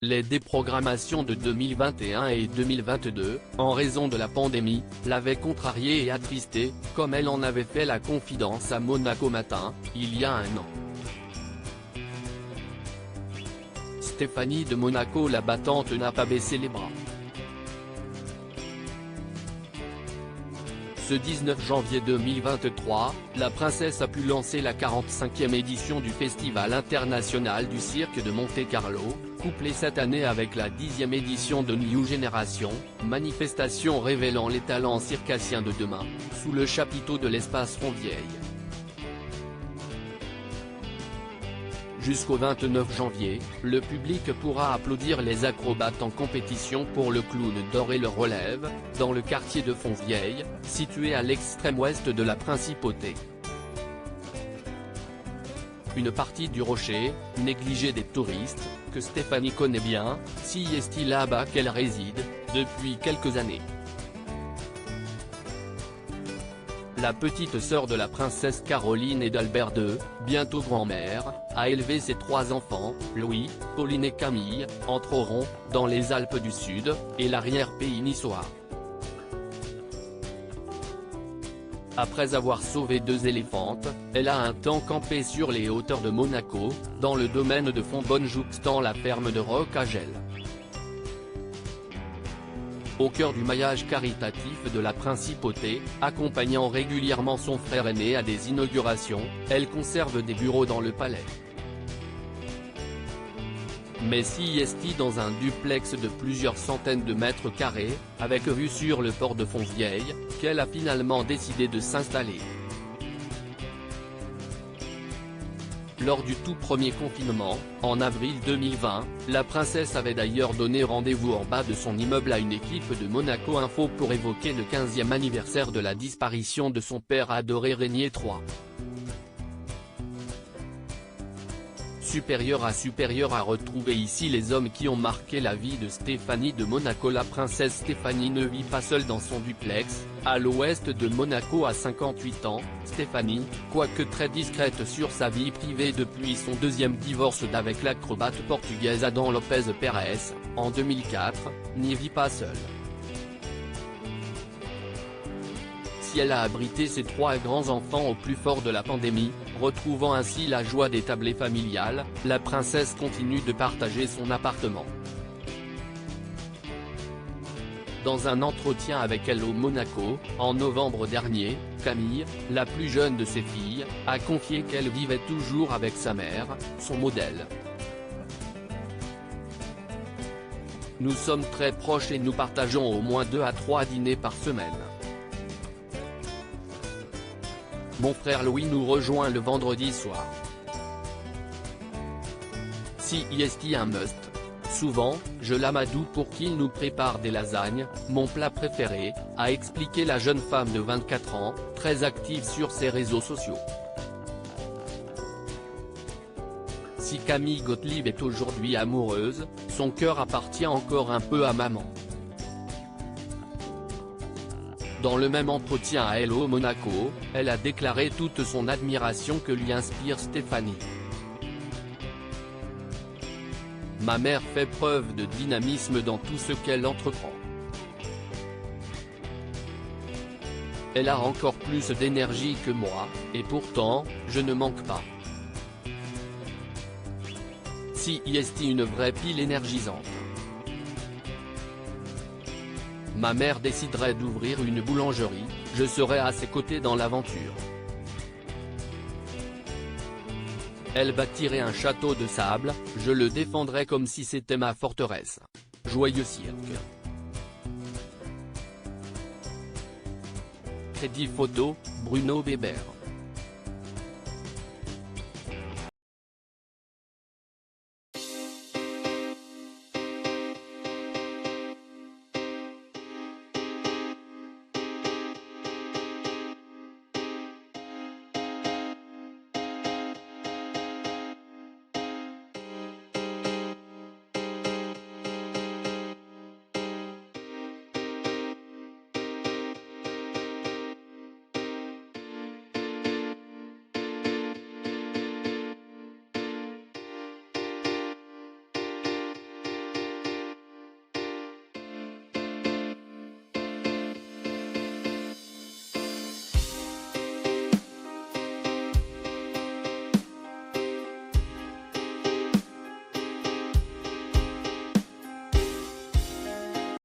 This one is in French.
Les déprogrammations de 2021 et 2022, en raison de la pandémie, l'avaient contrariée et attristée, comme elle en avait fait la confidence à Monaco Matin, il y a un an. Stéphanie de Monaco la battante n'a pas baissé les bras. Ce 19 janvier 2023, la princesse a pu lancer la 45e édition du Festival international du cirque de Monte-Carlo, couplée cette année avec la 10e édition de New Generation, manifestation révélant les talents circassiens de demain, sous le chapiteau de l'espace Fontvieille. Jusqu'au 29 janvier, le public pourra applaudir les acrobates en compétition pour le clown d'or et le relève, dans le quartier de Fontvieille, situé à l'extrême ouest de la principauté. Une partie du rocher, négligée des touristes, que Stéphanie connaît bien, si est là-bas qu'elle réside, depuis quelques années. La petite sœur de la princesse Caroline et d'Albert II, bientôt grand-mère, a élevé ses 3 enfants, Louis, Pauline et Camille, entre Oron, dans les Alpes du Sud, et l'arrière-pays niçois. Après avoir sauvé 2 éléphantes, elle a un temps campé sur les hauteurs de Monaco, dans le domaine de Fontbonne jouxtant la ferme de Roc-à-Gel. Au cœur du maillage caritatif de la principauté, accompagnant régulièrement son frère aîné à des inaugurations, elle conserve des bureaux dans le palais. Mais si est dans un duplex de plusieurs centaines de mètres carrés, avec vue sur le port de Fontvieille, qu'elle a finalement décidé de s'installer. Lors du tout premier confinement, en avril 2020, la princesse avait d'ailleurs donné rendez-vous en bas de son immeuble à une équipe de Monaco Info pour évoquer le 15e anniversaire de la disparition de son père adoré Régnier III. Supérieur à retrouver ici les hommes qui ont marqué la vie de Stéphanie de Monaco. La princesse Stéphanie ne vit pas seule dans son duplex, à l'ouest de Monaco à 58 ans, Stéphanie, quoique très discrète sur sa vie privée depuis son 2e divorce d'avec l'acrobate portugaise Adam Lopes Pérez, en 2004, n'y vit pas seule. Si elle a abrité ses 3 grands-enfants au plus fort de la pandémie, retrouvant ainsi la joie des tablées familiales, la princesse continue de partager son appartement. Dans un entretien avec Hello Monaco, en novembre dernier, Camille, la plus jeune de ses filles, a confié qu'elle vivait toujours avec sa mère, son modèle. Nous sommes très proches et nous partageons au moins 2 à 3 dîners par semaine. Mon frère Louis nous rejoint le vendredi soir. Si est un must. Souvent, je l'amadou pour qu'il nous prépare des lasagnes, mon plat préféré, a expliqué la jeune femme de 24 ans, très active sur ses réseaux sociaux. Si Camille Gottlieb est aujourd'hui amoureuse, son cœur appartient encore un peu à maman. Dans le même entretien à Hello Monaco, elle a déclaré toute son admiration que lui inspire Stéphanie. Ma mère fait preuve de dynamisme dans tout ce qu'elle entreprend. Elle a encore plus d'énergie que moi, et pourtant, je ne manque pas. Si est une vraie pile énergisante. Ma mère déciderait d'ouvrir une boulangerie, je serai à ses côtés dans l'aventure. Elle bâtirait un château de sable, je le défendrai comme si c'était ma forteresse. Joyeux cirque. Crédit photo, Bruno Bébert.